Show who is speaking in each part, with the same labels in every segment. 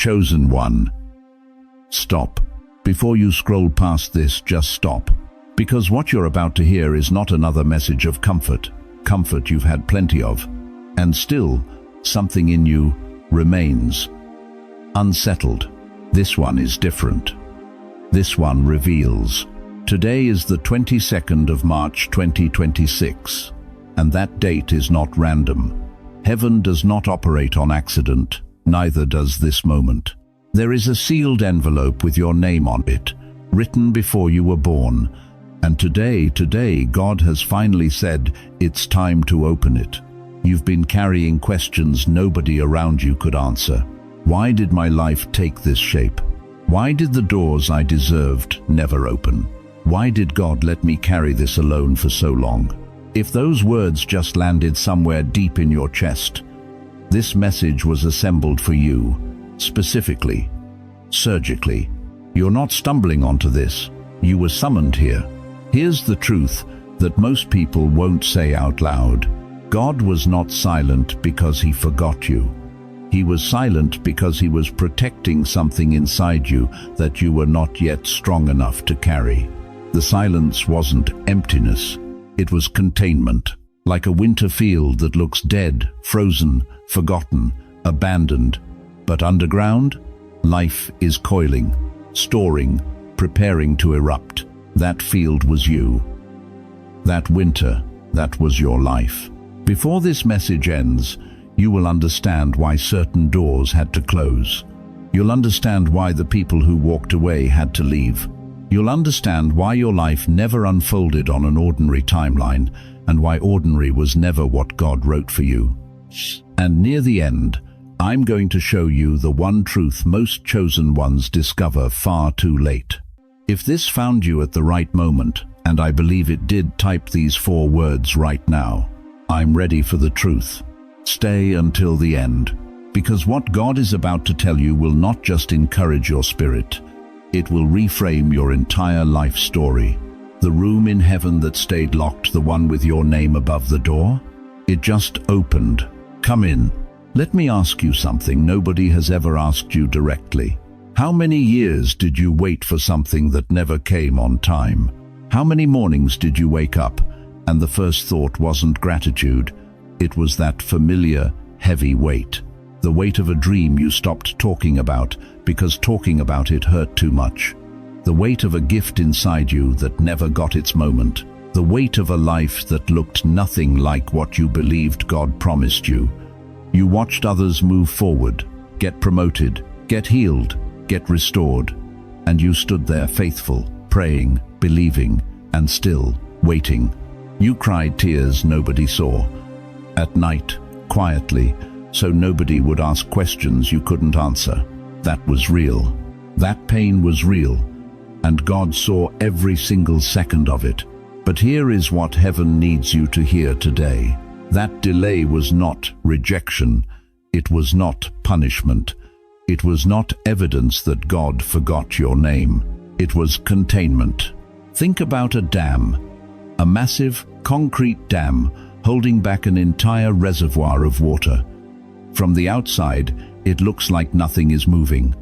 Speaker 1: Chosen one. Stop. Before you scroll past this, just stop. Because what you're about to hear is not another message of comfort. Comfort you've had plenty of. And still, something in you remains unsettled. This one is different. This one reveals. Today is the 22nd of March 2026, and that date is not random. Heaven does not operate on accident, neither does this moment. There is a sealed envelope with your name on it, written before you were born, and today, God has finally said, it's time to open it. You've been carrying questions nobody around you could answer. Why did my life take this shape? Why did the doors I deserved never open? Why did God let me carry this alone for so long? If those words just landed somewhere deep in your chest, this message was assembled for you, specifically, surgically. You're not stumbling onto this. You were summoned here. Here's the truth that most people won't say out loud. God was not silent because he forgot you. He was silent because he was protecting something inside you that you were not yet strong enough to carry. The silence wasn't emptiness. It was containment, like a winter field that looks dead, frozen, forgotten, abandoned. But underground, life is coiling, storing, preparing to erupt. That field was you. That winter, that was your life. Before this message ends, you will understand why certain doors had to close. You'll understand why the people who walked away had to leave. You'll understand why your life never unfolded on an ordinary timeline, and why ordinary was never what God wrote for you. And near the end, I'm going to show you the one truth most chosen ones discover far too late. If this found you at the right moment, and I believe it did, type these 4 words right now. I'm ready for the truth. Stay until the end, because what God is about to tell you will not just encourage your spirit, it will reframe your entire life story. The room in heaven that stayed locked, the one with your name above the door, it just opened. Come in. Let me ask you something nobody has ever asked you directly. How many years did you wait for something that never came on time? How many mornings did you wake up and the first thought wasn't gratitude? It was that familiar, heavy weight. The weight of a dream you stopped talking about because talking about it hurt too much. The weight of a gift inside you that never got its moment. The weight of a life that looked nothing like what you believed God promised you. You watched others move forward, get promoted, get healed, get restored, and you stood there faithful, praying, believing, and still waiting. You cried tears nobody saw. At night, quietly, so nobody would ask questions you couldn't answer. That was real. That pain was real, and God saw every single second of it. But here is what heaven needs you to hear today. That delay was not rejection. It was not punishment. It was not evidence that God forgot your name. It was containment. Think about a dam, a massive concrete dam holding back an entire reservoir of water. From the outside, it looks like nothing is moving,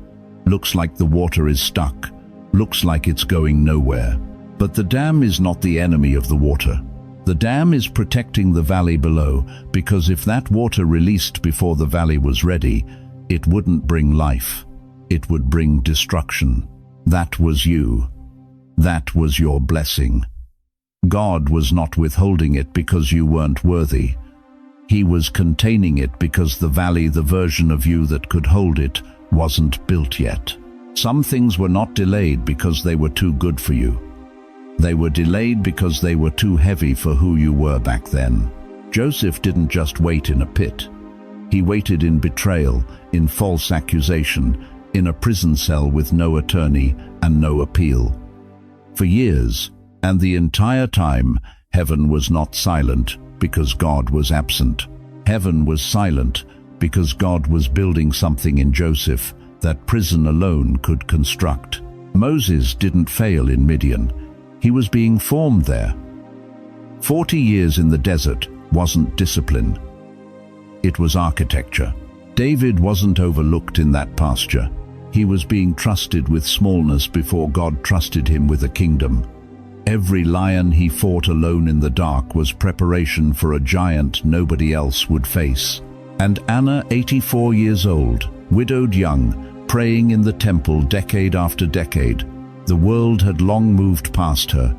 Speaker 1: looks like the water is stuck, looks like it's going nowhere. But the dam is not the enemy of the water. The dam is protecting the valley below, because if that water released before the valley was ready, it wouldn't bring life. It would bring destruction. That was you. That was your blessing. God was not withholding it because you weren't worthy. He was containing it because the valley, the version of you that could hold it, wasn't built yet. Some things were not delayed because they were too good for you. They were delayed because they were too heavy for who you were back then. Joseph didn't just wait in a pit. He waited in betrayal, in false accusation, in a prison cell with no attorney and no appeal. For years, and the entire time, heaven was not silent because God was absent. Heaven was silent because God was building something in Joseph that prison alone could construct. Moses didn't fail in Midian. He was being formed there. 40 years in the desert wasn't discipline. It was architecture. David wasn't overlooked in that pasture. He was being trusted with smallness before God trusted him with a kingdom. Every lion he fought alone in the dark was preparation for a giant nobody else would face. And Anna, 84 years old, widowed young, praying in the temple decade after decade. The world had long moved past her,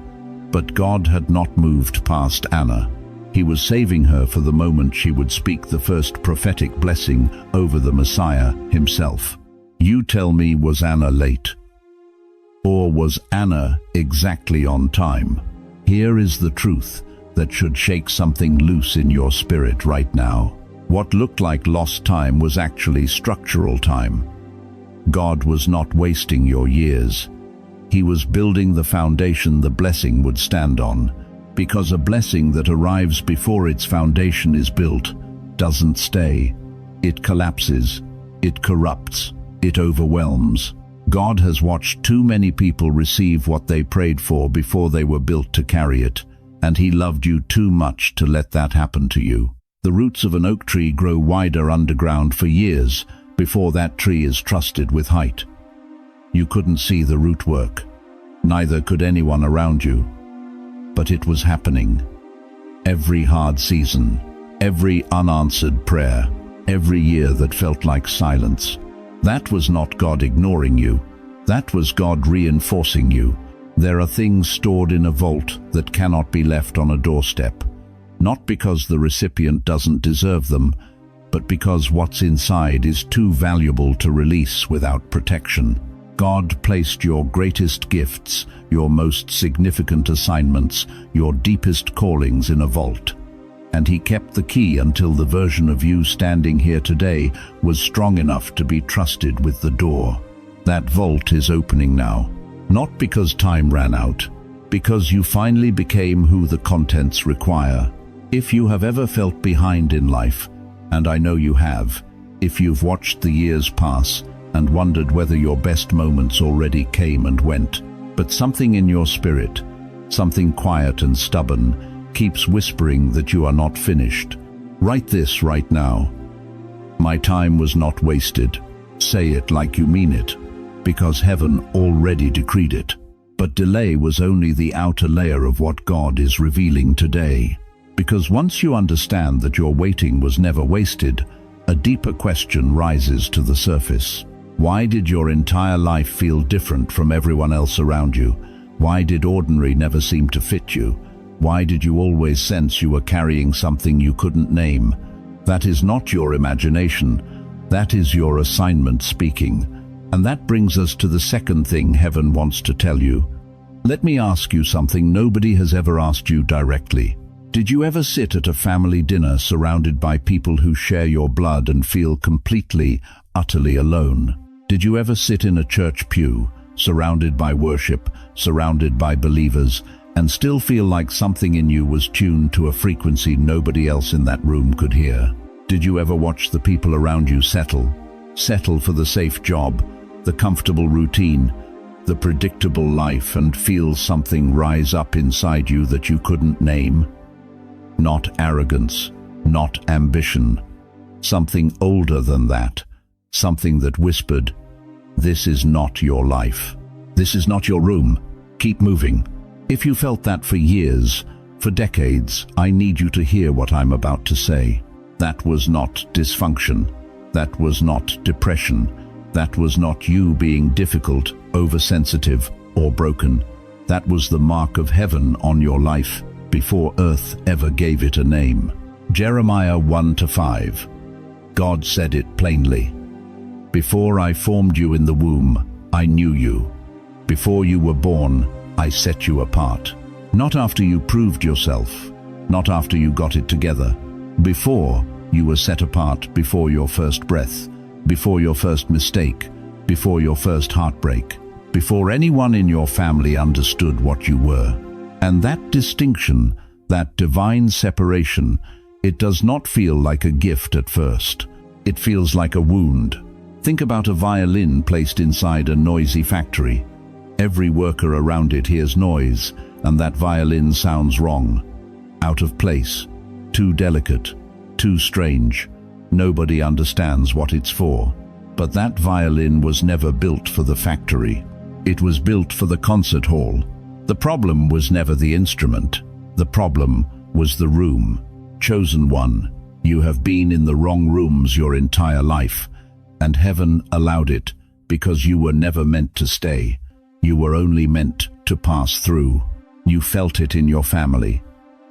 Speaker 1: but God had not moved past Anna. He was saving her for the moment she would speak the first prophetic blessing over the Messiah himself. You tell me, was Anna late? Or was Anna exactly on time? Here is the truth that should shake something loose in your spirit right now. What looked like lost time was actually structural time. God was not wasting your years. He was building the foundation the blessing would stand on, because a blessing that arrives before its foundation is built doesn't stay. It collapses, it corrupts, it overwhelms. God has watched too many people receive what they prayed for before they were built to carry it, and He loved you too much to let that happen to you. The roots of an oak tree grow wider underground for years before that tree is trusted with height. You couldn't see the root work. Neither could anyone around you. But it was happening. Every hard season, every unanswered prayer, every year that felt like silence. That was not God ignoring you. That was God reinforcing you. There are things stored in a vault that cannot be left on a doorstep. Not because the recipient doesn't deserve them, but because what's inside is too valuable to release without protection. God placed your greatest gifts, your most significant assignments, your deepest callings in a vault. And He kept the key until the version of you standing here today was strong enough to be trusted with the door. That vault is opening now, not because time ran out, because you finally became who the contents require. If you have ever felt behind in life, and I know you have, if you've watched the years pass and wondered whether your best moments already came and went, but something in your spirit, something quiet and stubborn, keeps whispering that you are not finished, write this right now. My time was not wasted. Say it like you mean it, because heaven already decreed it. But delay was only the outer layer of what God is revealing today. Because once you understand that your waiting was never wasted, a deeper question rises to the surface. Why did your entire life feel different from everyone else around you? Why did ordinary never seem to fit you? Why did you always sense you were carrying something you couldn't name? That is not your imagination. That is your assignment speaking. And that brings us to the second thing heaven wants to tell you. Let me ask you something nobody has ever asked you directly. Did you ever sit at a family dinner surrounded by people who share your blood and feel completely, utterly alone? Did you ever sit in a church pew, surrounded by worship, surrounded by believers, and still feel like something in you was tuned to a frequency nobody else in that room could hear? Did you ever watch the people around you settle for the safe job, the comfortable routine, the predictable life, and feel something rise up inside you that you couldn't name? Not arrogance, not ambition, something older than that, something that whispered, "This is not your life. This is not your room. Keep moving." If you felt that for years, for decades, I need you to hear what I'm about to say. That was not dysfunction. That was not depression. That was not you being difficult, oversensitive, or broken. That was the mark of heaven on your life before earth ever gave it a name. Jeremiah 1-5. God said it plainly. Before I formed you in the womb, I knew you. Before you were born, I set you apart. Not after you proved yourself, not after you got it together. Before you were set apart, before your first breath, before your first mistake, before your first heartbreak, before anyone in your family understood what you were. And that distinction, that divine separation, it does not feel like a gift at first. It feels like a wound. Think about a violin placed inside a noisy factory. Every worker around it hears noise, and that violin sounds wrong, out of place, too delicate, too strange. Nobody understands what it's for. But that violin was never built for the factory. It was built for the concert hall. The problem was never the instrument. The problem was the room. Chosen one, you have been in the wrong rooms your entire life, and heaven allowed it because you were never meant to stay. You were only meant to pass through. You felt it in your family.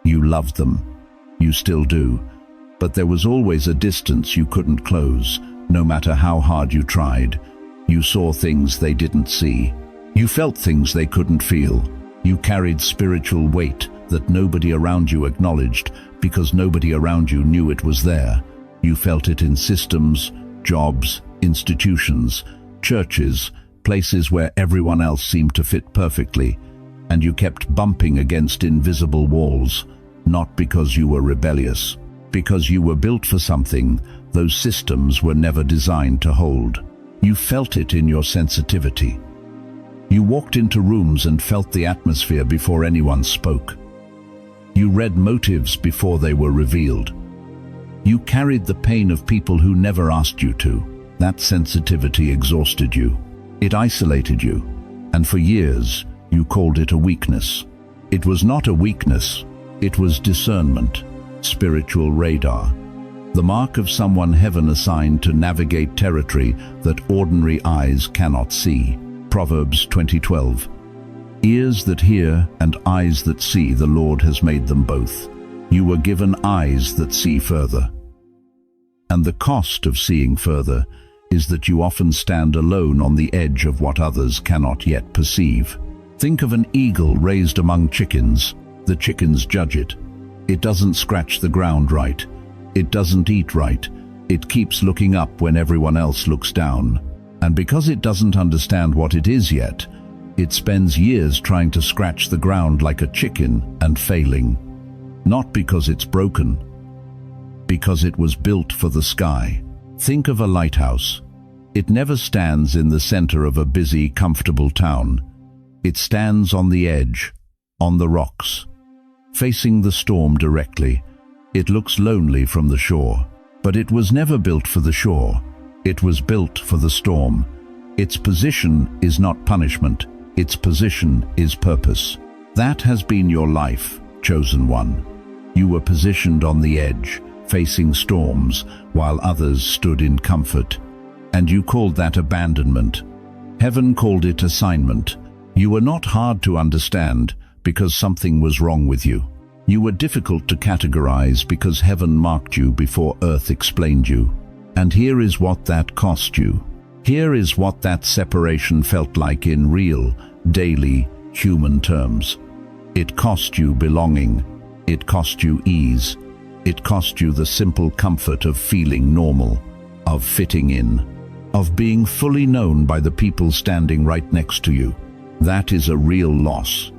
Speaker 1: You loved them. You still do. But there was always a distance you couldn't close, no matter how hard you tried. You saw things they didn't see. You felt things they couldn't feel. You carried spiritual weight that nobody around you acknowledged because nobody around you knew it was there. You felt it in systems, jobs, institutions, churches, places where everyone else seemed to fit perfectly, and you kept bumping against invisible walls, not because you were rebellious, because you were built for something those systems were never designed to hold. You felt it in your sensitivity. You walked into rooms and felt the atmosphere before anyone spoke. You read motives before they were revealed. You carried the pain of people who never asked you to. That sensitivity exhausted you. It isolated you, and for years you called it a weakness. It was not a weakness, it was discernment, spiritual radar, the mark of someone heaven assigned to navigate territory that ordinary eyes cannot see. Proverbs 20:12. Ears that hear and eyes that see, the Lord has made them both. You were given eyes that see further. And the cost of seeing further is that you often stand alone on the edge of what others cannot yet perceive. Think of an eagle raised among chickens. The chickens judge it. It doesn't scratch the ground right. It doesn't eat right. It keeps looking up when everyone else looks down. And because it doesn't understand what it is yet, it spends years trying to scratch the ground like a chicken and failing. Not because it's broken, because it was built for the sky. Think of a lighthouse. It never stands in the center of a busy, comfortable town. It stands on the edge, on the rocks, facing the storm directly. It looks lonely from the shore, but it was never built for the shore. It was built for the storm. Its position is not punishment. Its position is purpose. That has been your life, chosen one. You were positioned on the edge, facing storms, while others stood in comfort. And you called that abandonment. Heaven called it assignment. You were not hard to understand because something was wrong with you. You were difficult to categorize because heaven marked you before earth explained you. And here is what that cost you. Here is what that separation felt like in real, daily, human terms. It cost you belonging. It cost you ease. It cost you the simple comfort of feeling normal, of fitting in, of being fully known by the people standing right next to you. That is a real loss,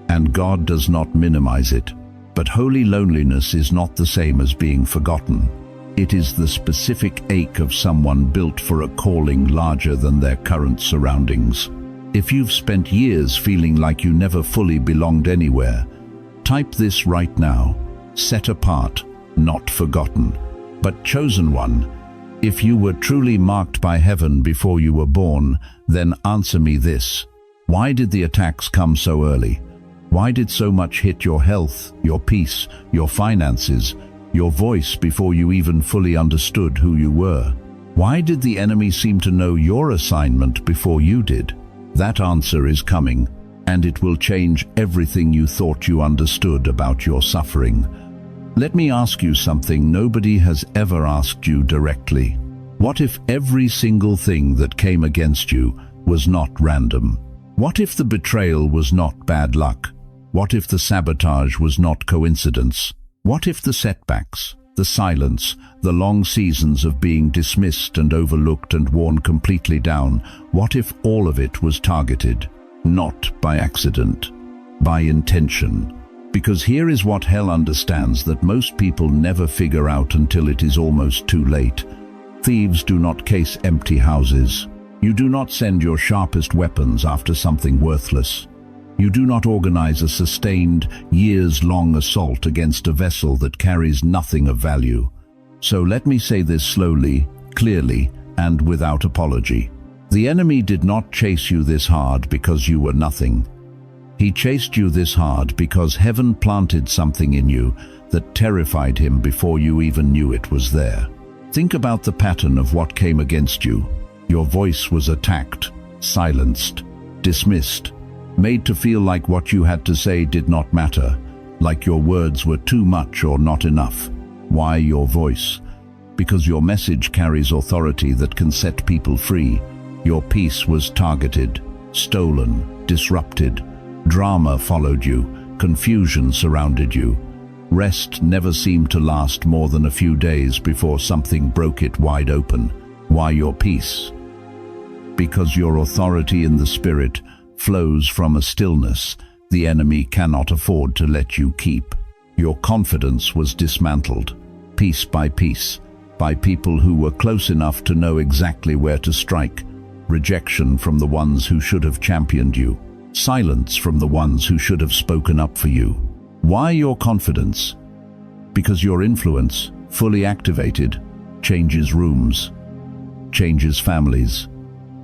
Speaker 1: and God does not minimize it. But holy loneliness is not the same as being forgotten. It is the specific ache of someone built for a calling larger than their current surroundings. If you've spent years feeling like you never fully belonged anywhere, type this right now: set apart, not forgotten, but chosen one. If you were truly marked by heaven before you were born, then answer me this: why did the attacks come so early? Why did so much hit your health, your peace, your finances, your voice before you even fully understood who you were? Why did the enemy seem to know your assignment before you did? That answer is coming, and it will change everything you thought you understood about your suffering. Let me ask you something nobody has ever asked you directly. What if every single thing that came against you was not random? What if the betrayal was not bad luck? What if the sabotage was not coincidence? What if the setbacks, the silence, the long seasons of being dismissed and overlooked and worn completely down, what if all of it was targeted? Not by accident, by intention. Because here is what hell understands that most people never figure out until it is almost too late. Thieves do not case empty houses. You do not send your sharpest weapons after something worthless. You do not organize a sustained, years-long assault against a vessel that carries nothing of value. So let me say this slowly, clearly, and without apology. The enemy did not chase you this hard because you were nothing. He chased you this hard because heaven planted something in you that terrified him before you even knew it was there. Think about the pattern of what came against you. Your voice was attacked, silenced, dismissed, made to feel like what you had to say did not matter, like your words were too much or not enough. Why your voice? Because your message carries authority that can set people free. Your peace was targeted, stolen, disrupted. Drama followed you, confusion surrounded you. Rest never seemed to last more than a few days before something broke it wide open. Why your peace? Because your authority in the Spirit flows from a stillness the enemy cannot afford to let you keep. Your confidence was dismantled, piece by people who were close enough to know exactly where to strike. Rejection from the ones who should have championed you. Silence from the ones who should have spoken up for you. Why your confidence? Because your influence, fully activated, changes rooms, changes families,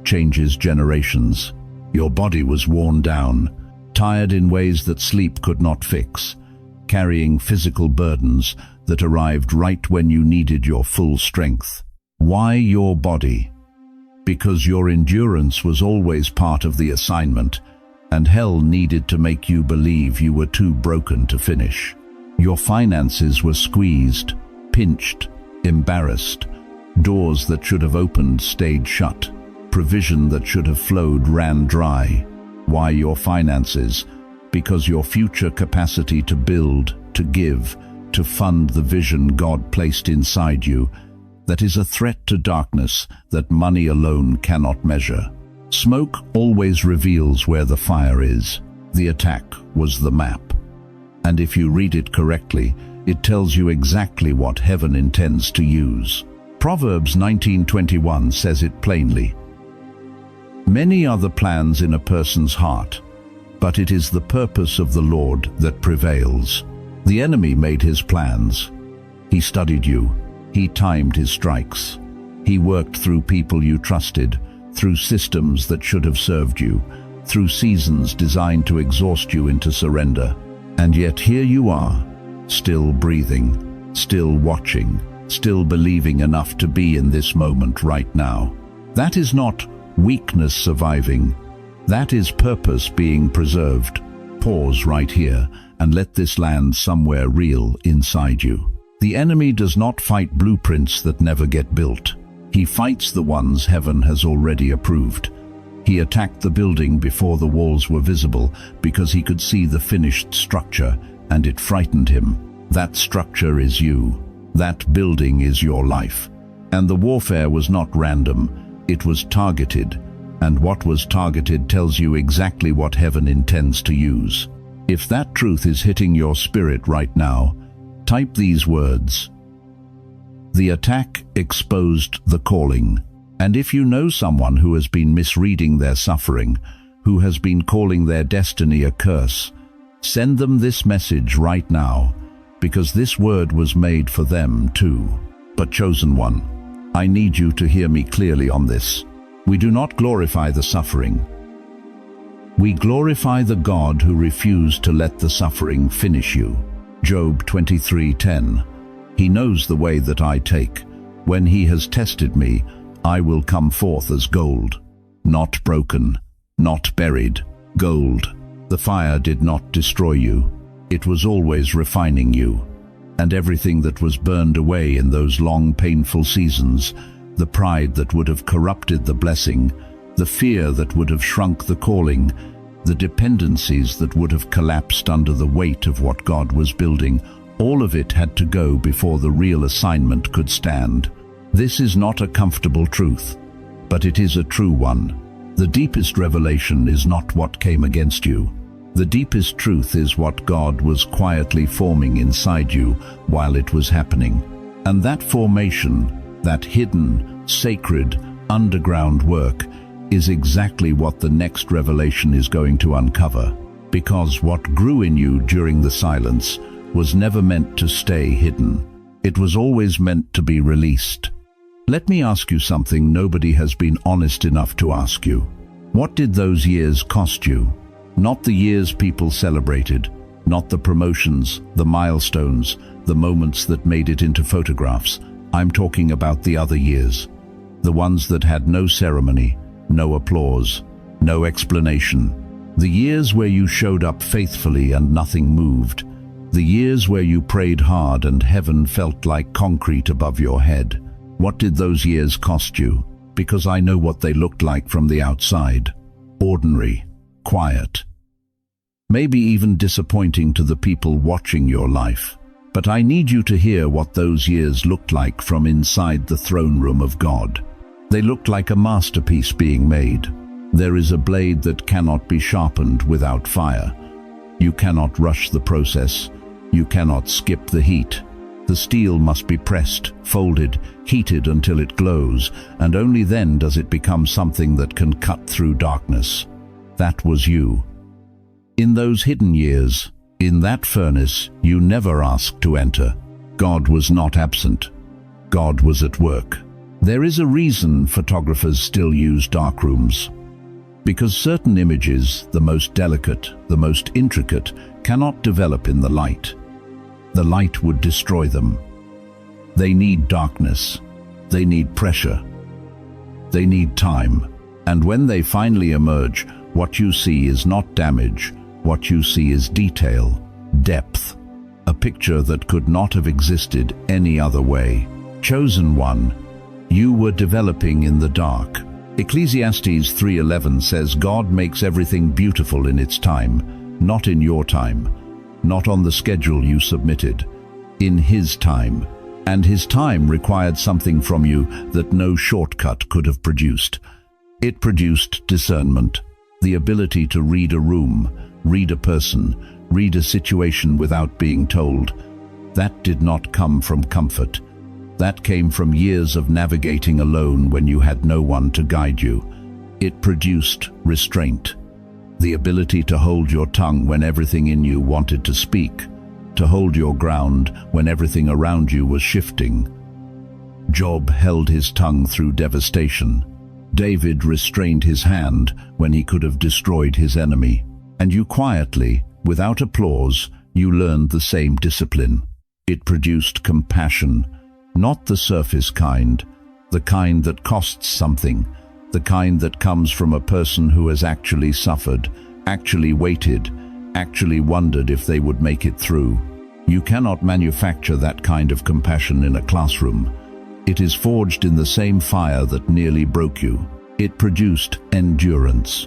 Speaker 1: changes generations. Your body was worn down, tired in ways that sleep could not fix, carrying physical burdens that arrived right when you needed your full strength. Why your body? Because your endurance was always part of the assignment, and hell needed to make you believe you were too broken to finish. Your finances were squeezed, pinched, embarrassed. Doors that should have opened stayed shut. Provision that should have flowed ran dry. Why your finances? Because your future capacity to build, to give, to fund the vision God placed inside you, that is a threat to darkness that money alone cannot measure. Smoke always reveals where the fire is. The attack was the map. And if you read it correctly, it tells you exactly what heaven intends to use. Proverbs 19:21 says it plainly. Many are the plans in a person's heart, but it is the purpose of the Lord that prevails. The enemy made his plans. He studied you. He timed his strikes. He worked through people you trusted, through systems that should have served you, through seasons designed to exhaust you into surrender. And yet here you are, still breathing, still watching, still believing enough to be in this moment right now. That is not weakness surviving. That is purpose being preserved. Pause right here and let this land somewhere real inside you. The enemy does not fight blueprints that never get built. He fights the ones heaven has already approved. He attacked the building before the walls were visible because he could see the finished structure, and it frightened him. That structure is you. That building is your life. And the warfare was not random. It was targeted. And what was targeted tells you exactly what heaven intends to use. If that truth is hitting your spirit right now, type these words. The attack exposed the calling. And if you know someone who has been misreading their suffering, who has been calling their destiny a curse, send them this message right now, because this word was made for them too. But chosen one, I need you to hear me clearly on this. We do not glorify the suffering. We glorify the God who refused to let the suffering finish you. Job 23:10. He knows the way that I take. When he has tested me, I will come forth as gold. Not broken, not buried, gold. The fire did not destroy you. It was always refining you. And everything that was burned away in those long, painful seasons, the pride that would have corrupted the blessing, the fear that would have shrunk the calling, the dependencies that would have collapsed under the weight of what God was building, all of it had to go before the real assignment could stand. This is not a comfortable truth, but it is a true one. The deepest revelation is not what came against you. The deepest truth is what God was quietly forming inside you while it was happening. And that formation, that hidden, sacred, underground work, is exactly what the next revelation is going to uncover. Because what grew in you during the silence was never meant to stay hidden. It was always meant to be released. Let me ask you something nobody has been honest enough to ask you. What did those years cost you? Not the years people celebrated, not the promotions, the milestones, the moments that made it into photographs. I'm talking about the other years. The ones that had no ceremony, no applause, no explanation. The years where you showed up faithfully and nothing moved. The years where you prayed hard and heaven felt like concrete above your head. What did those years cost you? Because I know what they looked like from the outside. Ordinary, quiet. Maybe even disappointing to the people watching your life. But I need you to hear what those years looked like from inside the throne room of God. They looked like a masterpiece being made. There is a blade that cannot be sharpened without fire. You cannot rush the process. You cannot skip the heat. The steel must be pressed, folded, heated until it glows, and only then does it become something that can cut through darkness. That was you. In those hidden years, in that furnace, you never asked to enter. God was not absent. God was at work. There is a reason photographers still use darkrooms. Because certain images, the most delicate, the most intricate, cannot develop in the light. The light would destroy them. They need darkness. They need pressure. They need time. And when they finally emerge, what you see is not damage. What you see is detail, depth, a picture that could not have existed any other way. Chosen one, you were developing in the dark. Ecclesiastes 3:11 says God makes everything beautiful in its time, not in your time, not on the schedule you submitted, in His time. And His time required something from you that no shortcut could have produced. It produced discernment, the ability to read a room, read a person, read a situation without being told. That did not come from comfort. That came from years of navigating alone when you had no one to guide you. It produced restraint, the ability to hold your tongue when everything in you wanted to speak, to hold your ground when everything around you was shifting. Job held his tongue through devastation. David restrained his hand when he could have destroyed his enemy. And you quietly, without applause, you learned the same discipline. It produced compassion, not the surface kind, the kind that costs something, the kind that comes from a person who has actually suffered, actually waited, actually wondered if they would make it through. You cannot manufacture that kind of compassion in a classroom. It is forged in the same fire that nearly broke you. It produced endurance.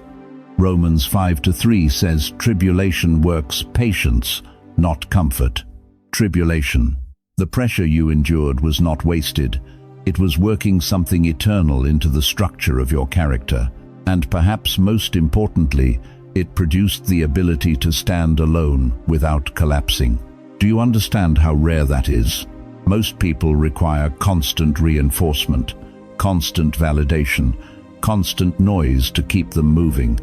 Speaker 1: Romans 5:3 says tribulation works patience, not comfort. Tribulation. The pressure you endured was not wasted. It was working something eternal into the structure of your character. And perhaps most importantly, it produced the ability to stand alone without collapsing. Do you understand how rare that is? Most people require constant reinforcement, constant validation, constant noise to keep them moving.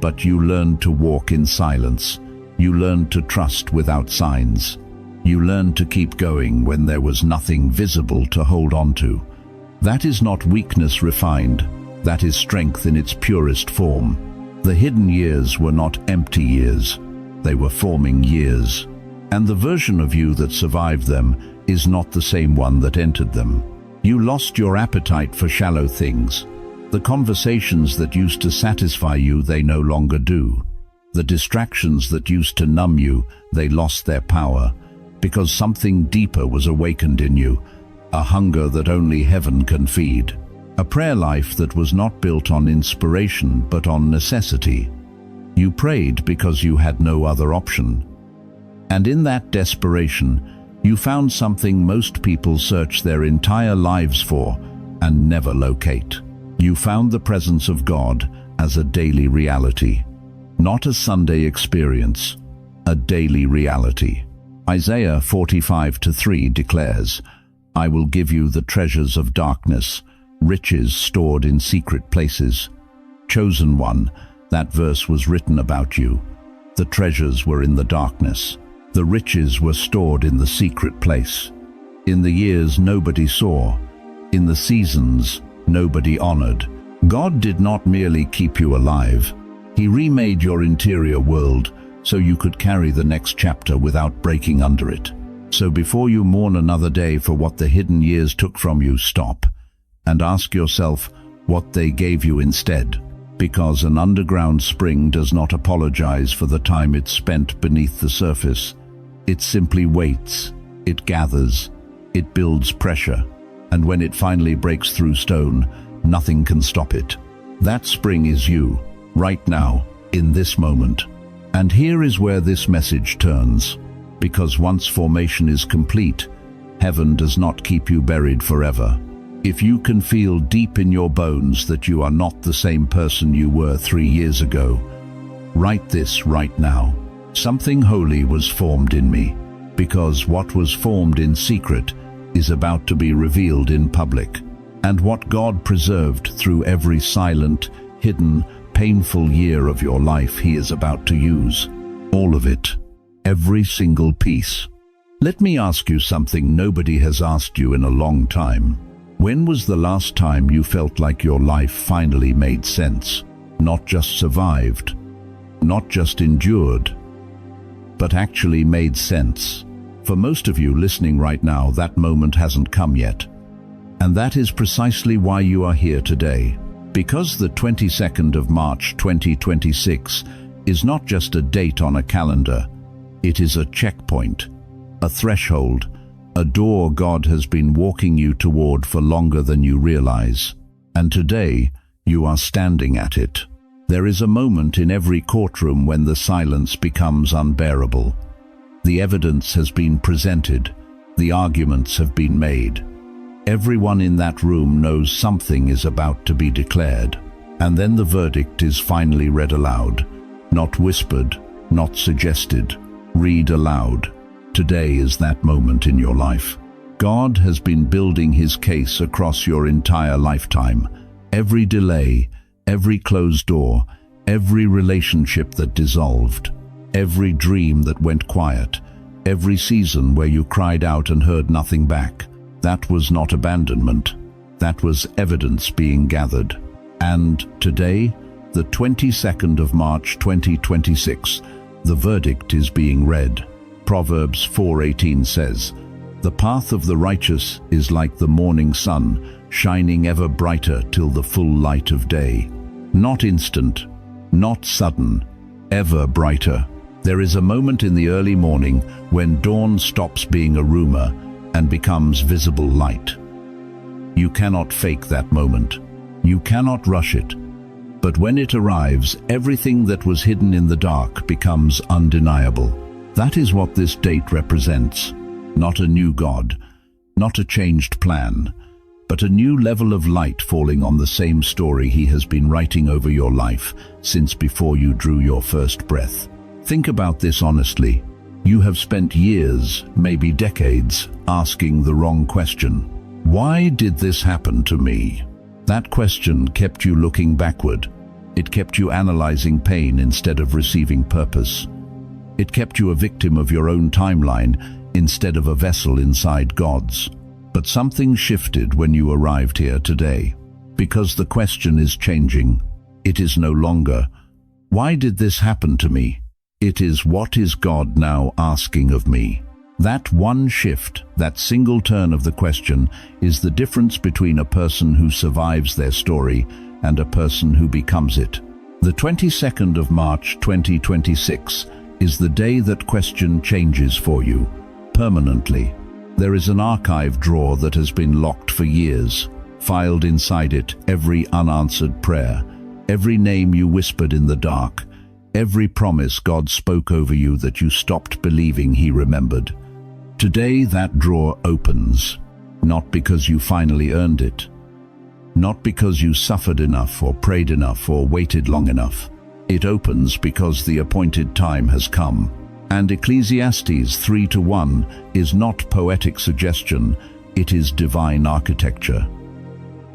Speaker 1: But you learned to walk in silence. You learned to trust without signs. You learned to keep going when there was nothing visible to hold on to. That is not weakness refined. That is strength in its purest form. The hidden years were not empty years. They were forming years. And the version of you that survived them is not the same one that entered them. You lost your appetite for shallow things. The conversations that used to satisfy you, they no longer do. The distractions that used to numb you, they lost their power, because something deeper was awakened in you, a hunger that only heaven can feed. A prayer life that was not built on inspiration but on necessity. You prayed because you had no other option. And in that desperation, you found something most people search their entire lives for and never locate. You found the presence of God as a daily reality, not a Sunday experience, a daily reality. Isaiah 45:3 declares, I will give you the treasures of darkness, riches stored in secret places. Chosen one, that verse was written about you. The treasures were in the darkness. The riches were stored in the secret place. In the years nobody saw, in the seasons nobody honored. God did not merely keep you alive. He remade your interior world so you could carry the next chapter without breaking under it. So before you mourn another day for what the hidden years took from you, stop and ask yourself what they gave you instead. Because an underground spring does not apologize for the time it spent beneath the surface. It simply waits, it gathers, it builds pressure, and when it finally breaks through stone, nothing can stop it. That spring is you, right now, in this moment. And here is where this message turns. Because once formation is complete, heaven does not keep you buried forever. If you can feel deep in your bones that you are not the same person you were 3 years ago, write this right now. Something holy was formed in me, because what was formed in secret is about to be revealed in public. And what God preserved through every silent, hidden, painful year of your life, He is about to use. All of it. Every single piece. Let me ask you something nobody has asked you in a long time. When was the last time you felt like your life finally made sense? Not just survived, not just endured, but actually made sense. For most of you listening right now, that moment hasn't come yet. And that is precisely why you are here today. Because the 22nd of March 2026 is not just a date on a calendar. It is a checkpoint, a threshold, a door God has been walking you toward for longer than you realize. And today, you are standing at it. There is a moment in every courtroom when the silence becomes unbearable. The evidence has been presented. The arguments have been made. Everyone in that room knows something is about to be declared. And then the verdict is finally read aloud. Not whispered, not suggested. Read aloud. Today is that moment in your life. God has been building His case across your entire lifetime. Every delay, every closed door, every relationship that dissolved, every dream that went quiet, every season where you cried out and heard nothing back. That was not abandonment. That was evidence being gathered. And today, the 22nd of March 2026, the verdict is being read. Proverbs 4:18 says, "The path of the righteous is like the morning sun, shining ever brighter till the full light of day." Not instant, not sudden, ever brighter. There is a moment in the early morning when dawn stops being a rumor and becomes visible light. You cannot fake that moment. You cannot rush it. But when it arrives, everything that was hidden in the dark becomes undeniable. That is what this date represents. Not a new God, not a changed plan, but a new level of light falling on the same story He has been writing over your life since before you drew your first breath. Think about this honestly. You have spent years, maybe decades, asking the wrong question. Why did this happen to me? That question kept you looking backward. It kept you analyzing pain instead of receiving purpose. It kept you a victim of your own timeline instead of a vessel inside God's. But something shifted when you arrived here today. Because the question is changing. It is no longer, "Why did this happen to me?" It is, "What is God now asking of me?" That one shift, that single turn of the question, is the difference between a person who survives their story and a person who becomes it. The 22nd of March 2026 is the day that question changes for you, permanently. There is an archive drawer that has been locked for years. Filed inside it every unanswered prayer, every name you whispered in the dark, every promise God spoke over you that you stopped believing He remembered. Today that drawer opens, not because you finally earned it, not because you suffered enough or prayed enough or waited long enough. It opens because the appointed time has come. And Ecclesiastes 3:1 is not poetic suggestion, it is divine architecture.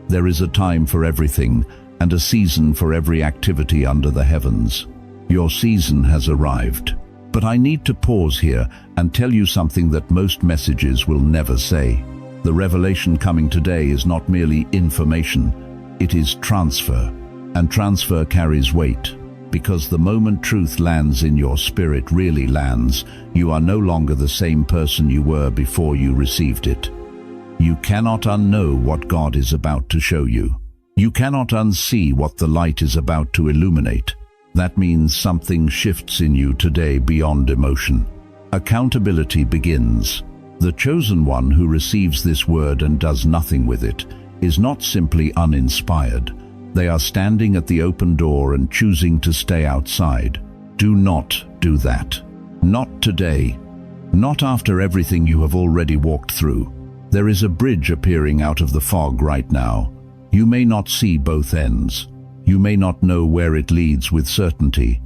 Speaker 1: There is a time for everything and a season for every activity under the heavens. Your season has arrived, But I need to pause here and tell you something that most messages will never say. The revelation coming today is not merely information, it is transfer. And transfer carries weight, because the moment truth lands in your spirit, really lands, you are no longer the same person you were before you received it. You cannot unknow what God is about to show you. You cannot unsee what the light is about to illuminate. That means something shifts in you today beyond emotion. Accountability begins. The chosen one who receives this word and does nothing with it is not simply uninspired. They are standing at the open door and choosing to stay outside. Do not do that. Not today. Not after everything you have already walked through. There is a bridge appearing out of the fog right now. You may not see both ends. You may not know where it leads with certainty,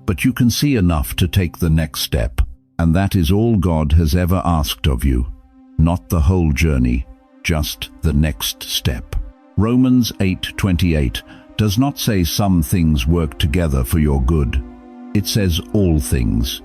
Speaker 1: but you can see enough to take the next step. And that is all God has ever asked of you. Not the whole journey, just the next step. Romans 8:28 does not say some things work together for your good. It says all things.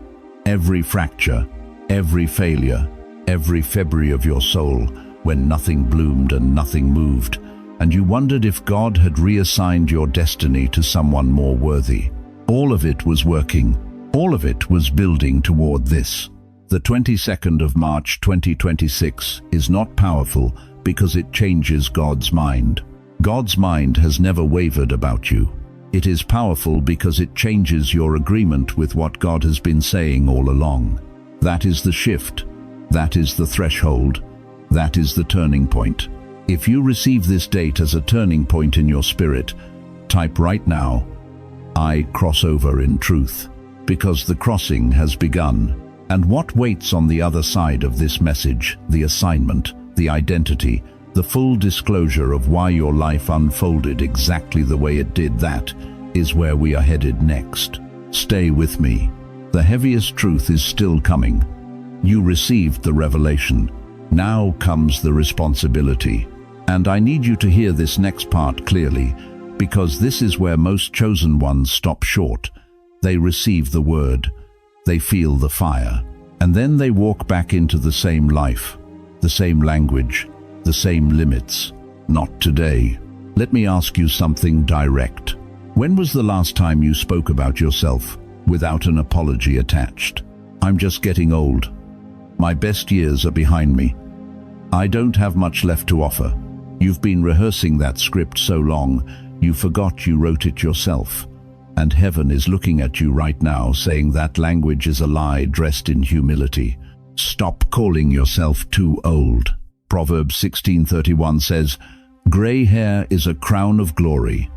Speaker 1: Every fracture, every failure, every February of your soul, when nothing bloomed and nothing moved, and you wondered if God had reassigned your destiny to someone more worthy. All of it was working. All of it was building toward this. The 22nd of March 2026 is not powerful because it changes God's mind. God's mind has never wavered about you. It is powerful because it changes your agreement with what God has been saying all along. That is the shift. That is the threshold. That is the turning point. If you receive this date as a turning point in your spirit, type right now, I cross over in truth. Because the crossing has begun. And what waits on the other side of this message, the assignment, the identity, the full disclosure of why your life unfolded exactly the way it did, that is where we are headed next. Stay with me. The heaviest truth is still coming. You received the revelation. Now comes the responsibility. And I need you to hear this next part clearly, because this is where most chosen ones stop short. They receive the word, they feel the fire, and then they walk back into the same life, the same language, the same limits. Not today. Let me ask you something direct. When was the last time you spoke about yourself without an apology attached? I'm just getting old. My best years are behind me. I don't have much left to offer. You've been rehearsing that script so long, you forgot you wrote it yourself. And heaven is looking at you right now saying that language is a lie dressed in humility. Stop calling yourself too old. Proverbs 16:31 says, "Gray hair is a crown of glory."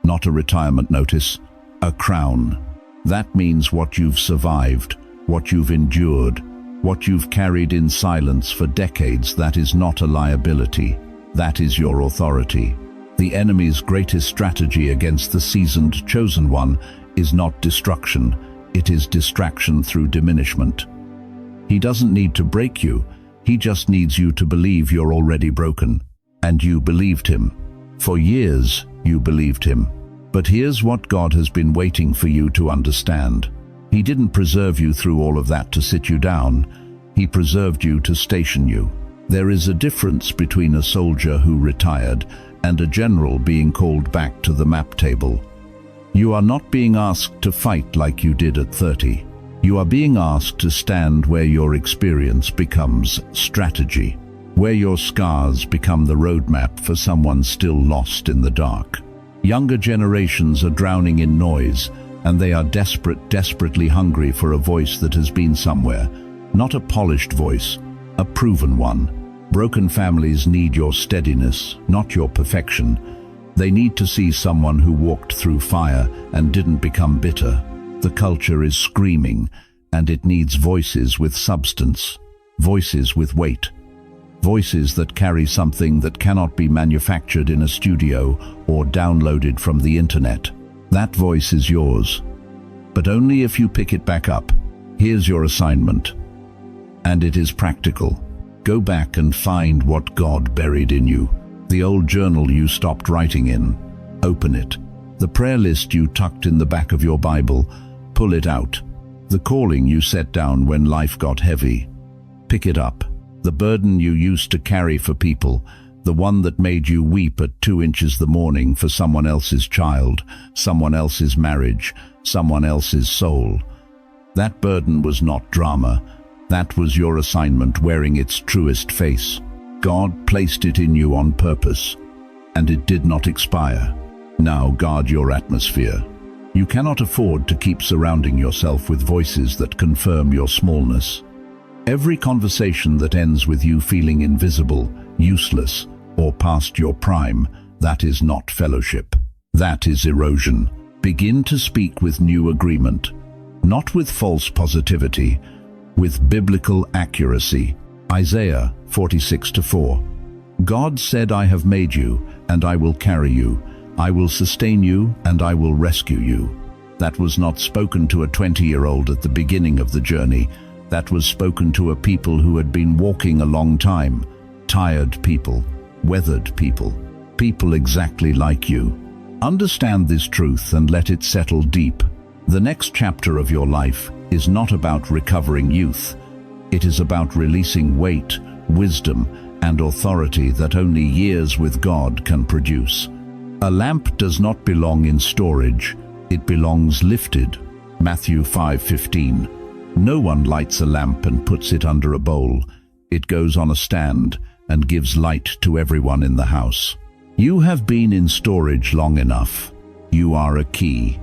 Speaker 1: Not a retirement notice, a crown. That means what you've survived, what you've endured, what you've carried in silence for decades. That is not a liability. That is your authority. The enemy's greatest strategy against the seasoned chosen one is not destruction, it is distraction through diminishment. He doesn't need to break you, he just needs you to believe you're already broken. And you believed him. For years, you believed him. But here's what God has been waiting for you to understand. He didn't preserve you through all of that to sit you down. He preserved you to station you. There is a difference between a soldier who retired and a general being called back to the map table. You are not being asked to fight like you did at 30. You are being asked to stand where your experience becomes strategy, where your scars become the roadmap for someone still lost in the dark. Younger generations are drowning in noise, and they are desperately hungry for a voice that has been somewhere. Not a polished voice, a proven one. Broken families need your steadiness, not your perfection. They need to see someone who walked through fire and didn't become bitter. The culture is screaming, and it needs voices with substance, voices with weight, voices that carry something that cannot be manufactured in a studio or downloaded from the internet. That voice is yours, but only if you pick it back up. Here's your assignment, and it is practical. Go back and find what God buried in you. The old journal you stopped writing in. Open it. The prayer list you tucked in the back of your Bible. Pull it out. The calling you set down when life got heavy. Pick it up. The burden you used to carry for people, the one that made you weep at 2 inches the morning for someone else's child, someone else's marriage, someone else's soul. That burden was not drama. That was your assignment wearing its truest face. God placed it in you on purpose, and it did not expire. Now guard your atmosphere. You cannot afford to keep surrounding yourself with voices that confirm your smallness. Every conversation that ends with you feeling invisible, useless, or past your prime, that is not fellowship. That is erosion. Begin to speak with new agreement, not with false positivity, with biblical accuracy. Isaiah 46:4. God said, I have made you, and I will carry you. I will sustain you, and I will rescue you. That was not spoken to a 20-year-old at the beginning of the journey. That was spoken to a people who had been walking a long time. Tired people, weathered people, people exactly like you. Understand this truth and let it settle deep. The next chapter of your life is not about recovering youth. It is about releasing weight, wisdom, and authority that only years with God can produce. A lamp does not belong in storage, it belongs lifted. Matthew 5:15. No one lights a lamp and puts it under a bowl. It goes on a stand and gives light to everyone in the house. You have been in storage long enough. You are a key,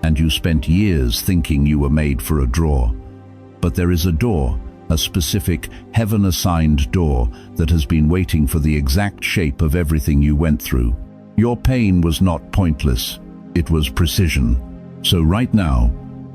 Speaker 1: and you spent years thinking you were made for a drawer. But there is a door, a specific heaven-assigned door that has been waiting for the exact shape of everything you went through. Your pain was not pointless, it was precision. So right now,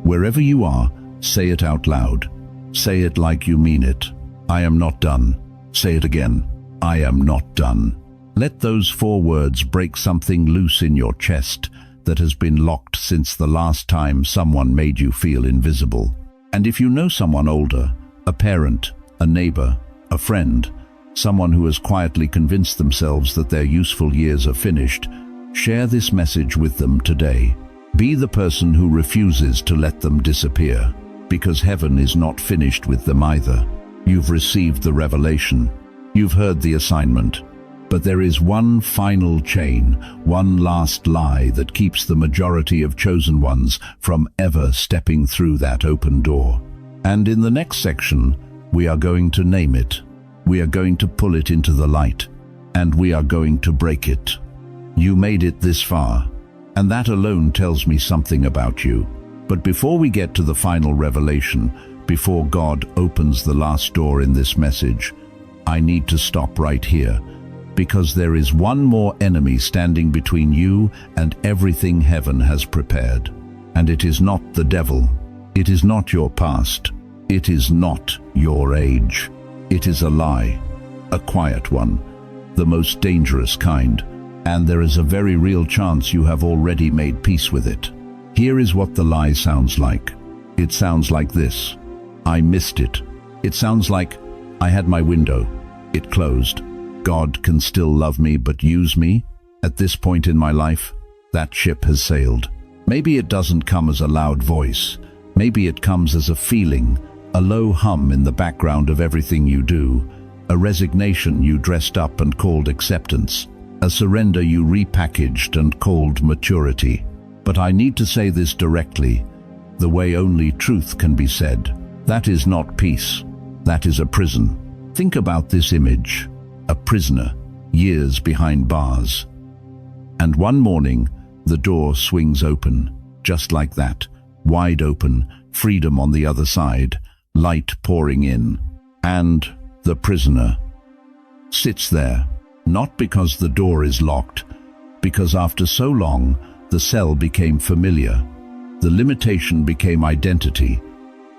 Speaker 1: wherever you are, say it out loud. Say it like you mean it. I am not done. Say it again. I am not done. Let those 4 words break something loose in your chest that has been locked since the last time someone made you feel invisible. And if you know someone older, a parent, a neighbor, a friend, someone who has quietly convinced themselves that their useful years are finished, share this message with them today. Be the person who refuses to let them disappear, because heaven is not finished with them either. You've received the revelation. You've heard the assignment. But there is one final chain, one last lie that keeps the majority of chosen ones from ever stepping through that open door. And in the next section, we are going to name it. We are going to pull it into the light, and we are going to break it. You made it this far, and that alone tells me something about you. But before we get to the final revelation, before God opens the last door in this message, I need to stop right here, because there is one more enemy standing between you and everything heaven has prepared. And it is not the devil. It is not your past. It is not your age. It is a lie, a quiet one, the most dangerous kind, and there is a very real chance you have already made peace with it. Here is what the lie sounds like. It sounds like this. I missed it. It sounds like, I had my window. It closed. God can still love me but use me? At this point in my life, that ship has sailed. Maybe it doesn't come as a loud voice. Maybe it comes as a feeling, a low hum in the background of everything you do, a resignation you dressed up and called acceptance, a surrender you repackaged and called maturity. But I need to say this directly, the way only truth can be said. That is not peace. That is a prison. Think about this image, a prisoner, years behind bars. And one morning, the door swings open, just like that, wide open, freedom on the other side, light pouring in, and the prisoner sits there, not because the door is locked, because after so long, the cell became familiar, the limitation became identity,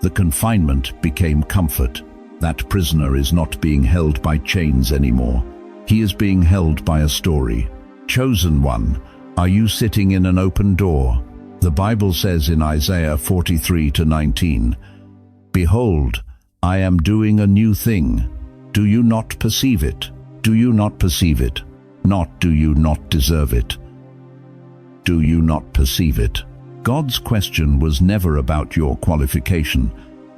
Speaker 1: the confinement became comfort. That prisoner is not being held by chains anymore. He is being held by a story. Chosen one, are you sitting in an open door? The Bible says in Isaiah 43:19, Behold, I am doing a new thing. Do you not perceive it? Do you not perceive it? Not do you not deserve it. Do you not perceive it? God's question was never about your qualification.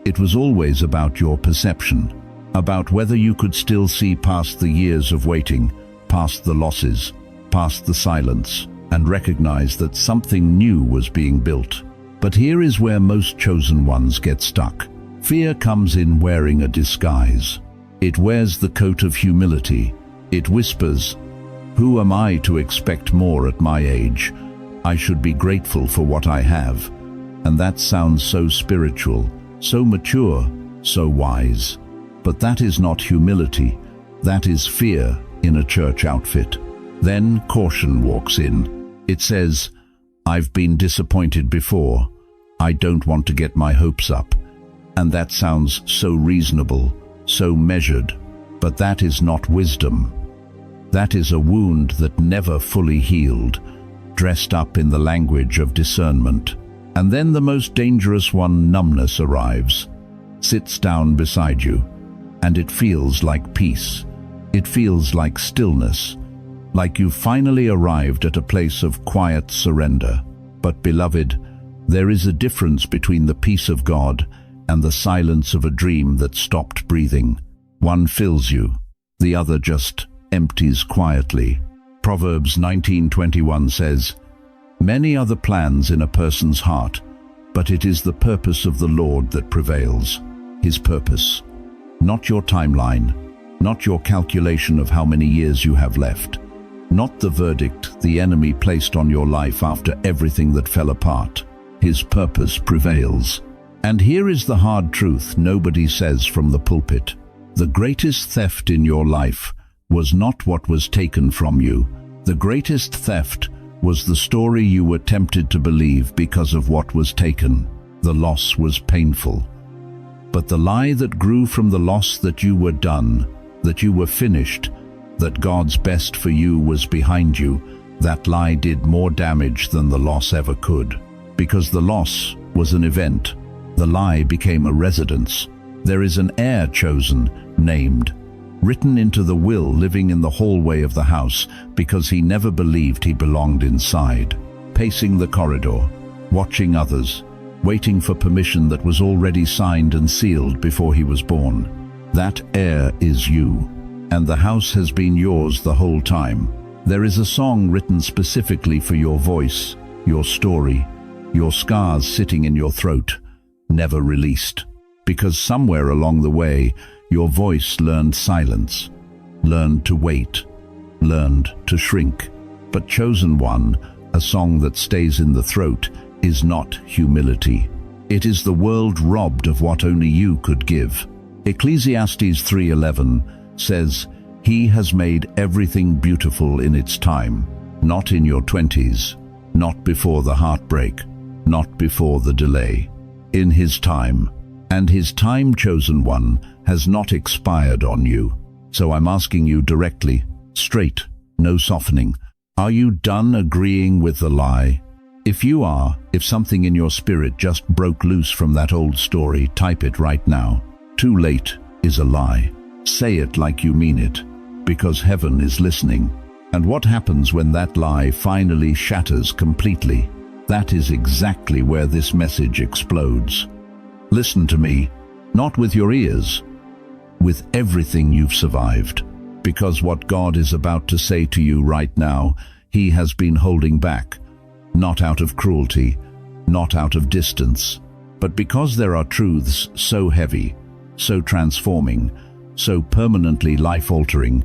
Speaker 1: It was always about your perception, about whether you could still see past the years of waiting, past the losses, past the silence, and recognize that something new was being built. But here is where most chosen ones get stuck. Fear comes in wearing a disguise. It wears the coat of humility. It whispers, "Who am I to expect more at my age? I should be grateful for what I have." And that sounds so spiritual, so mature, so wise. But that is not humility. That is fear in a church outfit. Then caution walks in. It says, "I've been disappointed before. I don't want to get my hopes up." And that sounds so reasonable, so measured. But that is not wisdom. That is a wound that never fully healed, dressed up in the language of discernment. And then the most dangerous one, numbness, arrives, sits down beside you, and it feels like peace. It feels like stillness, like you finally arrived at a place of quiet surrender. But beloved, there is a difference between the peace of God and the silence of a dream that stopped breathing. One fills you, the other just empties quietly. Proverbs 19:21 says, "Many are the plans in a person's heart, but it is the purpose of the Lord that prevails." His purpose, not your timeline, not your calculation of how many years you have left, not the verdict the enemy placed on your life after everything that fell apart. His purpose prevails. And here is the hard truth nobody says from the pulpit. The greatest theft in your life was not what was taken from you. The greatest theft was the story you were tempted to believe because of what was taken. The loss was painful. But the lie that grew from the loss, that you were done, that you were finished, that God's best for you was behind you, that lie did more damage than the loss ever could. Because the loss was an event, the lie became a residence. There is an heir chosen, named, written into the will, living in the hallway of the house because he never believed he belonged inside, pacing the corridor, watching others, waiting for permission that was already signed and sealed before he was born. That heir is you, and the house has been yours the whole time. There is a song written specifically for your voice, your story, your scars sitting in your throat, never released. Because somewhere along the way, your voice learned silence, learned to wait, learned to shrink. But chosen one, a song that stays in the throat, is not humility. It is the world robbed of what only you could give. Ecclesiastes 3:11 says, "He has made everything beautiful in its time, not in your 20s, not before the heartbreak, not before the delay. In His time, and His time, chosen one, has not expired on you." So I'm asking you directly, straight, no softening. Are you done agreeing with the lie? If you are, if something in your spirit just broke loose from that old story, type it right now. Too late is a lie. Say it like you mean it, because heaven is listening. And what happens when that lie finally shatters completely? That is exactly where this message explodes. Listen to me, not with your ears, with everything you've survived. Because what God is about to say to you right now, He has been holding back, not out of cruelty, not out of distance, but because there are truths so heavy, so transforming, so permanently life-altering,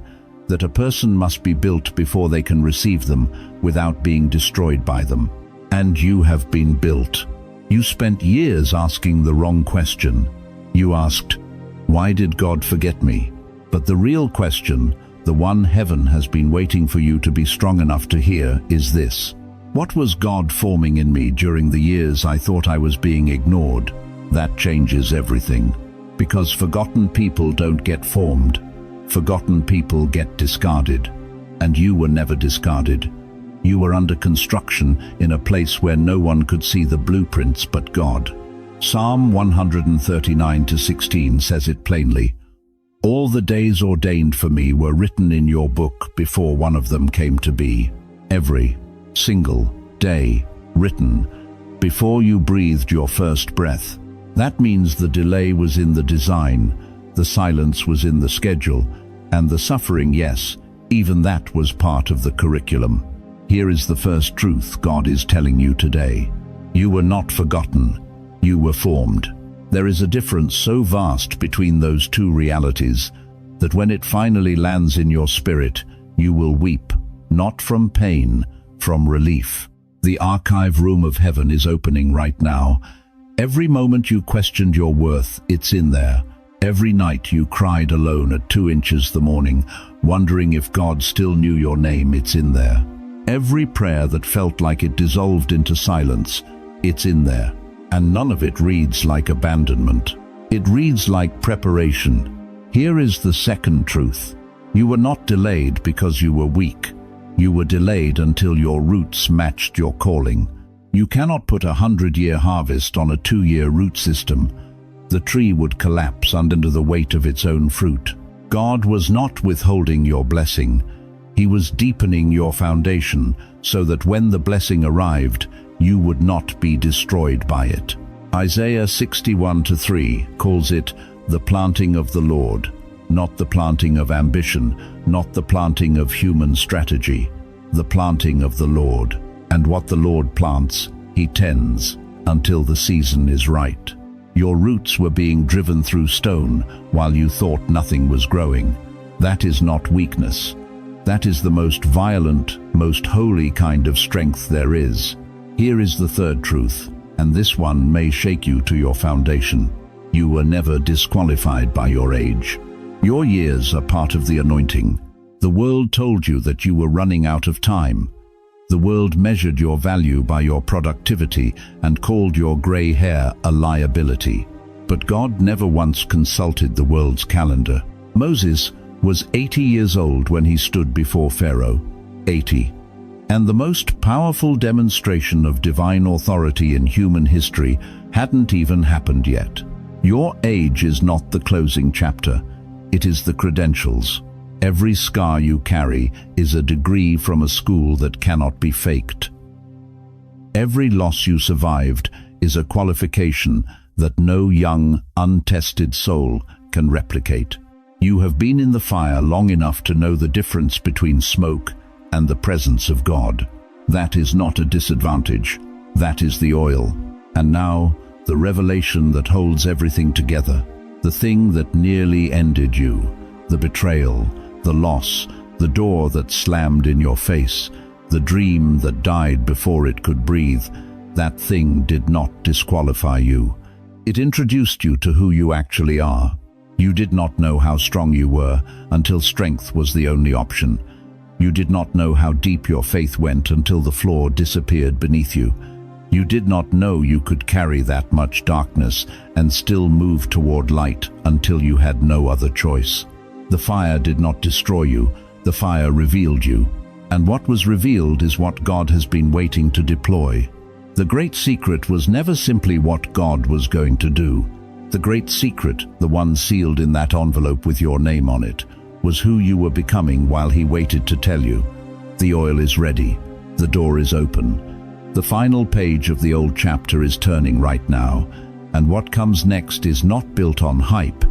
Speaker 1: that a person must be built before they can receive them without being destroyed by them. And you have been built. You spent years asking the wrong question. You asked, "Why did God forget me?" But the real question, the one heaven has been waiting for you to be strong enough to hear, is this: what was God forming in me during the years I thought I was being ignored? That changes everything. Because forgotten people don't get formed. Forgotten people get discarded. And you were never discarded. You were under construction in a place where no one could see the blueprints but God. Psalm 139:16 says it plainly. "All the days ordained for me were written in your book before one of them came to be." Every single day written before you breathed your first breath. That means the delay was in the design, the silence was in the schedule, and the suffering, yes, even that was part of the curriculum. Here is the first truth God is telling you today. You were not forgotten. You were formed. There is a difference so vast between those two realities that when it finally lands in your spirit, you will weep, not from pain, from relief. The archive room of heaven is opening right now. Every moment you questioned your worth, it's in there. Every night you cried alone at 2 inches the morning, wondering if God still knew your name, it's in there. Every prayer that felt like it dissolved into silence, it's in there. And none of it reads like abandonment. It reads like preparation. Here is the second truth. You were not delayed because you were weak. You were delayed until your roots matched your calling. You cannot put a 100-year harvest on a 2-year root system. The tree would collapse under the weight of its own fruit. God was not withholding your blessing. He was deepening your foundation so that when the blessing arrived, you would not be destroyed by it. Isaiah 61:3 calls it the planting of the Lord, not the planting of ambition, not the planting of human strategy, the planting of the Lord. And what the Lord plants, He tends until the season is right. Your roots were being driven through stone while you thought nothing was growing. That is not weakness. That is the most violent, most holy kind of strength there is. Here is the third truth, and this one may shake you to your foundation. You were never disqualified by your age. Your years are part of the anointing. The world told you that you were running out of time. The world measured your value by your productivity and called your gray hair a liability. But God never once consulted the world's calendar. Moses was 80 years old when he stood before Pharaoh. 80. And the most powerful demonstration of divine authority in human history hadn't even happened yet. Your age is not the closing chapter. It is the credentials. Every scar you carry is a degree from a school that cannot be faked. Every loss you survived is a qualification that no young, untested soul can replicate. You have been in the fire long enough to know the difference between smoke and the presence of God. That is not a disadvantage. That is the oil. And now, the revelation that holds everything together. The thing that nearly ended you. The betrayal, the loss, the door that slammed in your face, the dream that died before it could breathe. That thing did not disqualify you. It introduced you to who you actually are. You did not know how strong you were until strength was the only option. You did not know how deep your faith went until the floor disappeared beneath you. You did not know you could carry that much darkness and still move toward light until you had no other choice. The fire did not destroy you, the fire revealed you. And what was revealed is what God has been waiting to deploy. The great secret was never simply what God was going to do. The great secret, the one sealed in that envelope with your name on it, was who you were becoming while He waited to tell you. The oil is ready. The door is open. The final page of the old chapter is turning right now, and what comes next is not built on hype.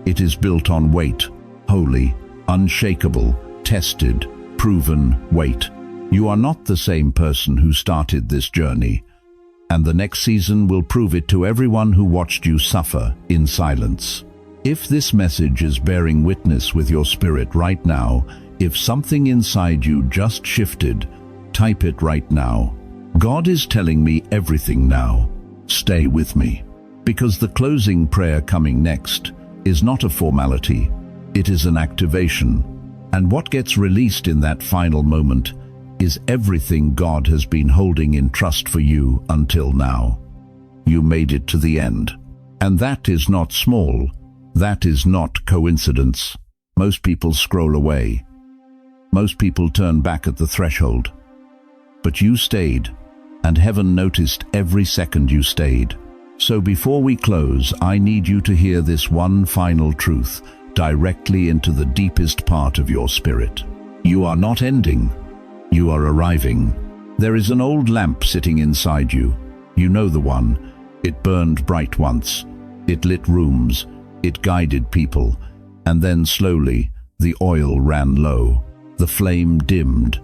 Speaker 1: It is built on weight, holy, unshakable, tested, proven weight. You are not the same person who started this journey, and the next season will prove it to everyone who watched you suffer in silence. If this message is bearing witness with your spirit right now, if something inside you just shifted, type it right now. God is telling me everything now. Stay with me. Because the closing prayer coming next is not a formality, it is an activation. And what gets released in that final moment is everything God has been holding in trust for you until now. You made it to the end. And that is not small. That is not coincidence. Most people scroll away. Most people turn back at the threshold. But you stayed, and heaven noticed every second you stayed. So before we close, I need you to hear this one final truth directly into the deepest part of your spirit. You are not ending. You are arriving. There is an old lamp sitting inside you. You know the one. It burned bright once. It lit rooms. It guided people. And then slowly, the oil ran low. The flame dimmed.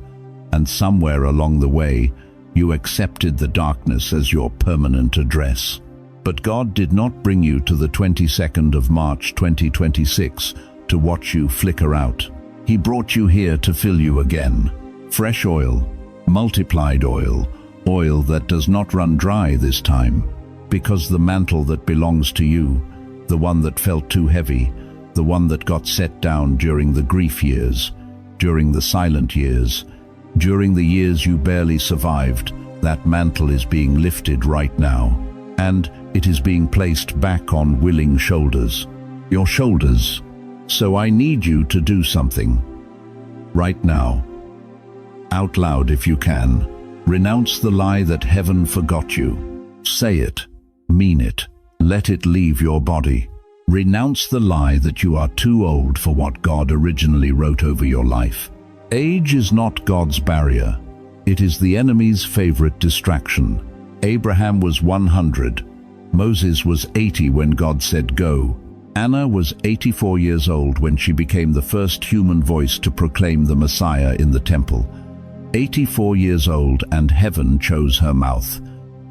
Speaker 1: And somewhere along the way, you accepted the darkness as your permanent address. But God did not bring you to the 22nd of March 2026 to watch you flicker out. He brought you here to fill you again. Fresh oil, multiplied oil, oil that does not run dry this time, because the mantle that belongs to you, the one that felt too heavy, the one that got set down during the grief years, during the silent years, during the years you barely survived, that mantle is being lifted right now. And it is being placed back on willing shoulders. Your shoulders. So I need you to do something. Right now. Out loud if you can. Renounce the lie that heaven forgot you. Say it. Mean it. Let it leave your body. Renounce the lie that you are too old for what God originally wrote over your life. Age is not God's barrier. It is the enemy's favorite distraction. Abraham was 100. Moses was 80 when God said go. Anna was 84 years old when she became the first human voice to proclaim the Messiah in the temple. 84 years old, and heaven chose her mouth.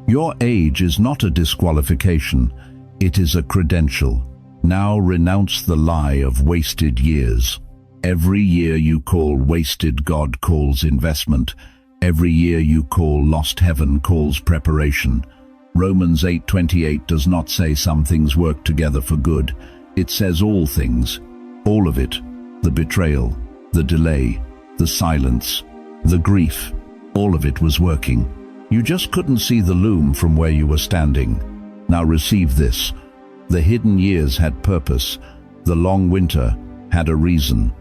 Speaker 1: Your age is not a disqualification. It is a credential. Now renounce the lie of wasted years. Every year you call wasted, God calls investment. Every year you call lost, heaven calls preparation. Romans 8:28 does not say some things work together for good. It says all things, all of it, the betrayal, the delay, the silence, the grief, all of it was working. You just couldn't see the loom from where you were standing. Now receive this. The hidden years had purpose. The long winter had a reason.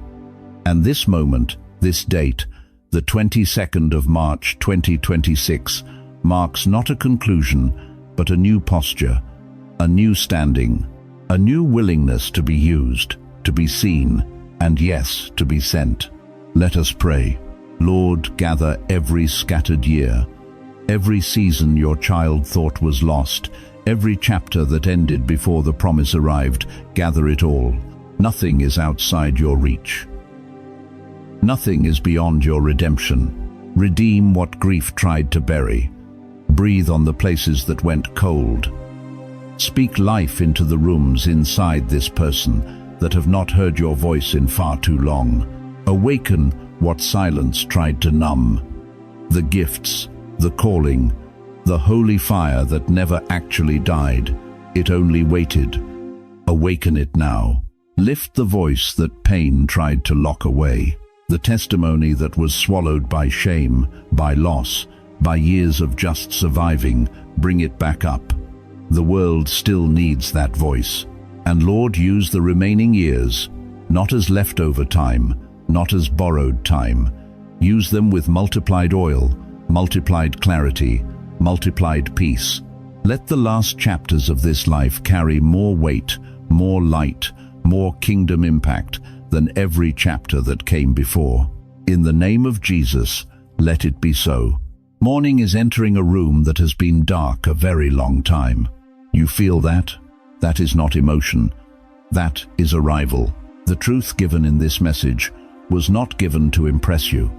Speaker 1: And this moment, this date, the 22nd of March 2026, marks not a conclusion, but a new posture, a new standing, a new willingness to be used, to be seen, and yes, to be sent. Let us pray. Lord, gather every scattered year, every season your child thought was lost, every chapter that ended before the promise arrived. Gather it all. Nothing is outside your reach. Nothing is beyond your redemption. Redeem what grief tried to bury. Breathe on the places that went cold. Speak life into the rooms inside this person that have not heard your voice in far too long. Awaken what silence tried to numb. The gifts, the calling, the holy fire that never actually died. It only waited. Awaken it now. Lift the voice that pain tried to lock away. The testimony that was swallowed by shame, by loss, by years of just surviving. Bring it back up. The world still needs that voice. And Lord, use the remaining years, not as leftover time, not as borrowed time. Use them with multiplied oil, multiplied clarity, multiplied peace. Let the last chapters of this life carry more weight, more light, more kingdom impact than every chapter that came before. In the name of Jesus, let it be so. Morning is entering a room that has been dark a very long time. You feel that? That is not emotion. That is arrival. The truth given in this message was not given to impress you.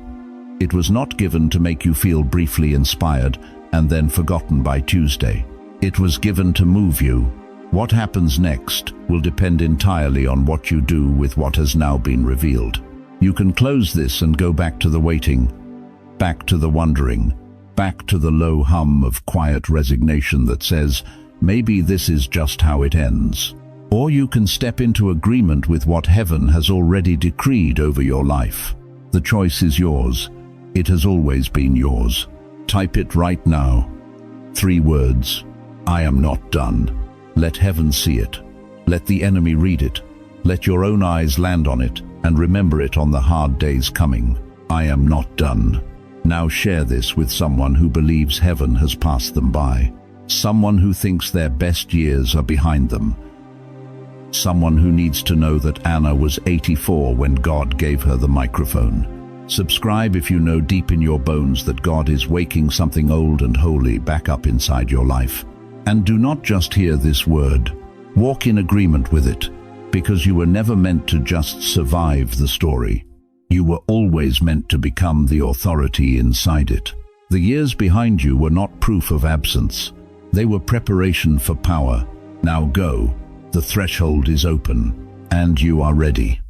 Speaker 1: It was not given to make you feel briefly inspired and then forgotten by Tuesday. It was given to move you. What happens next will depend entirely on what you do with what has now been revealed. You can close this and go back to the waiting, back to the wondering, back to the low hum of quiet resignation that says, maybe this is just how it ends. Or you can step into agreement with what heaven has already decreed over your life. The choice is yours. It has always been yours. Type it right now. 3 words. I am not done. Let heaven see it. Let the enemy read it. Let your own eyes land on it and remember it on the hard days coming. I am not done. Now share this with someone who believes heaven has passed them by. Someone who thinks their best years are behind them. Someone who needs to know that Anna was 84 when God gave her the microphone. Subscribe if you know deep in your bones that God is waking something old and holy back up inside your life. And do not just hear this word. Walk in agreement with it, because you were never meant to just survive the story. You were always meant to become the authority inside it. The years behind you were not proof of absence. They were preparation for power. Now go. The threshold is open, and you are ready.